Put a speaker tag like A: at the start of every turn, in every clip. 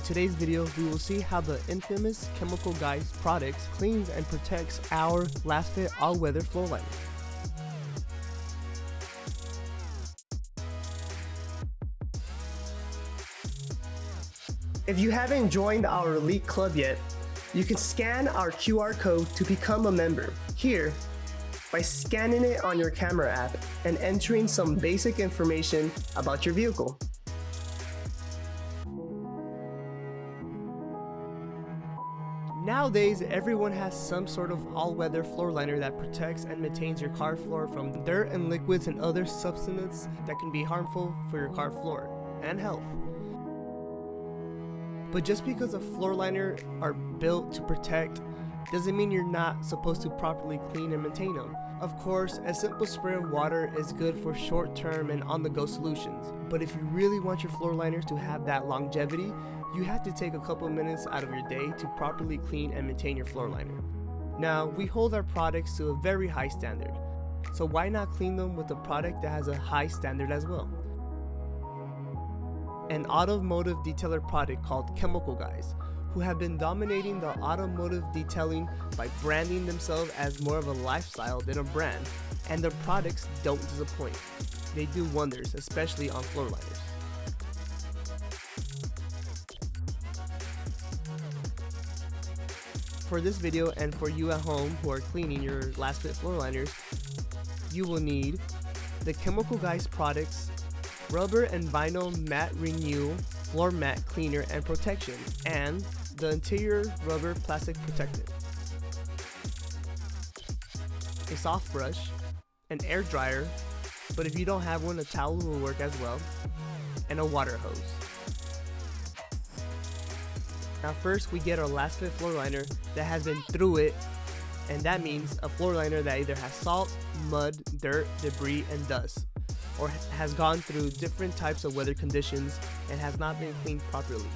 A: today's video, we will see how the infamous Chemical Guys products cleans and protects our Lastfit all-weather floor liner. If you haven't joined our Elite Club yet, you can scan our QR code to become a member here by scanning it on your camera app and entering some basic information about your vehicle. Nowadays, everyone has some sort of all-weather floor liner that protects and maintains your car floor from dirt and liquids and other substances that can be harmful for your car floor and health. But just because a floor liner are built to protect doesn't mean you're not supposed to properly clean and maintain them. Of course, a simple spray of water is good for short-term and on-the-go solutions, but if you really want your floor liners to have that longevity, you have to take a couple minutes out of your day to properly clean and maintain your floor liner. Now, we hold our products to a very high standard, so why not clean them with a product that has a high standard as well? An automotive detailer product called Chemical Guys, who have been dominating the automotive detailing by branding themselves as more of a lifestyle than a brand, and their products don't disappoint. They do wonders, especially on floor liners. For this video and for you at home who are cleaning your Lastfit floor liners, you will need the Chemical Guys products, Rubber and Vinyl Matte Renew Floor Mat Cleaner and Protection, and the Interior Rubber Plastic Protectant, a soft brush, an air dryer, but if you don't have one, a towel will work as well, and a water hose. Now first we get our Lastfit floor liner that has been through it, and that means a floor liner that either has salt, mud, dirt, debris, and dust, or has gone through different types of weather conditions and has not been cleaned properly.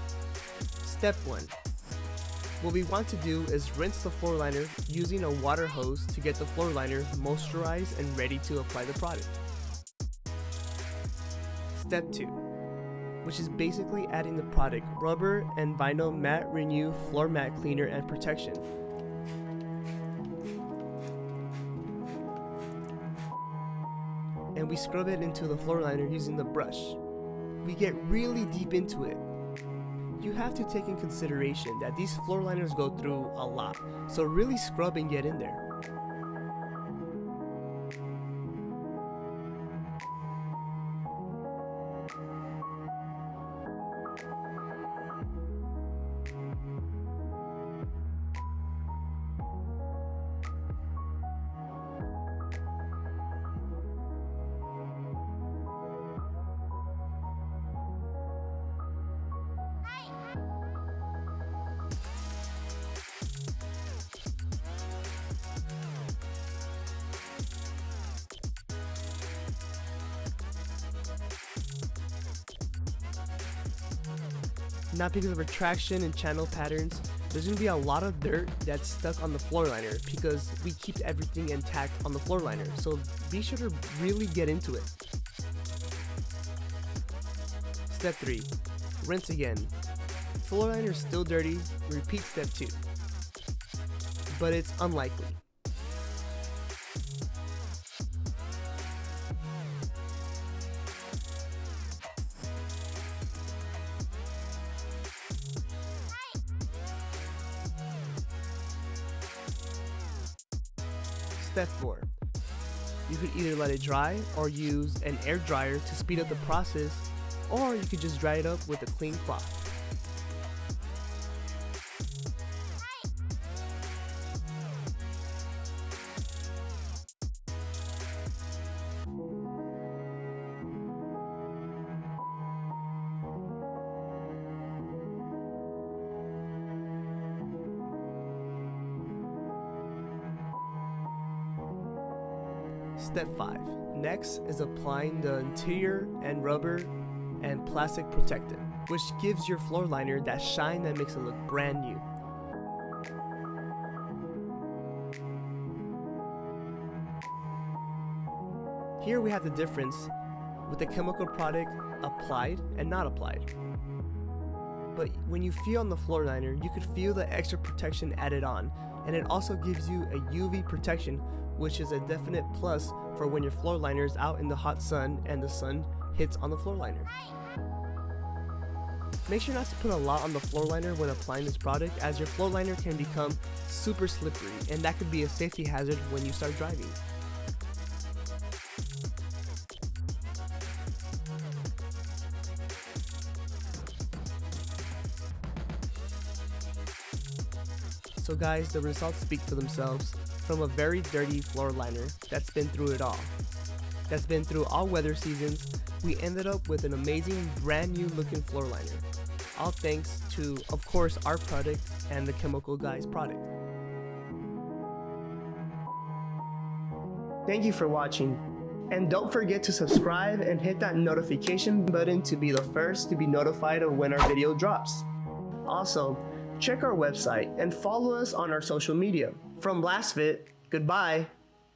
A: Step 1. What we want to do is rinse the floor liner using a water hose to get the floor liner moisturized and ready to apply the product. Step 2, which is basically adding the product Rubber and Vinyl Matte Renew Floor Mat Cleaner and Protection. And we scrub it into the floor liner using the brush. We get really deep into it. You have to take in consideration that these floor liners go through a lot, so really scrub and get in there. Not because of retraction and channel patterns, there's going to be a lot of dirt that's stuck on the floor liner because we keep everything intact on the floor liner, so be sure to really get into it. Step 3. Rinse again. Floor liner is still dirty, repeat step 2. But it's unlikely. Step 4. You could either let it dry or use an air dryer to speed up the process, or you could just dry it up with a clean cloth. Step 5. Next is applying the interior and rubber and plastic protectant, which gives your floor liner that shine that makes it look brand new. Here we have the difference with the chemical product applied and not applied. but when you feel on the floor liner, you could feel the extra protection added on, and it also gives you a UV protection, which is a definite plus for when your floor liner is out in the hot sun and the sun hits on the floor liner. Make sure not to put a lot on the floor liner when applying this product, as your floor liner can become super slippery, and that could be a safety hazard when you start driving. So guys, the results speak for themselves. From a very dirty floor liner that's been through it all, that's been through all weather seasons, we ended up with an amazing brand new looking floor liner. All thanks to, of course, our product and the Chemical Guys product. Thank you for watching. And don't forget to subscribe and hit that notification button to be the first to be notified of when our video drops. Also, check our website and follow us on our social media. From Lastfit, goodbye.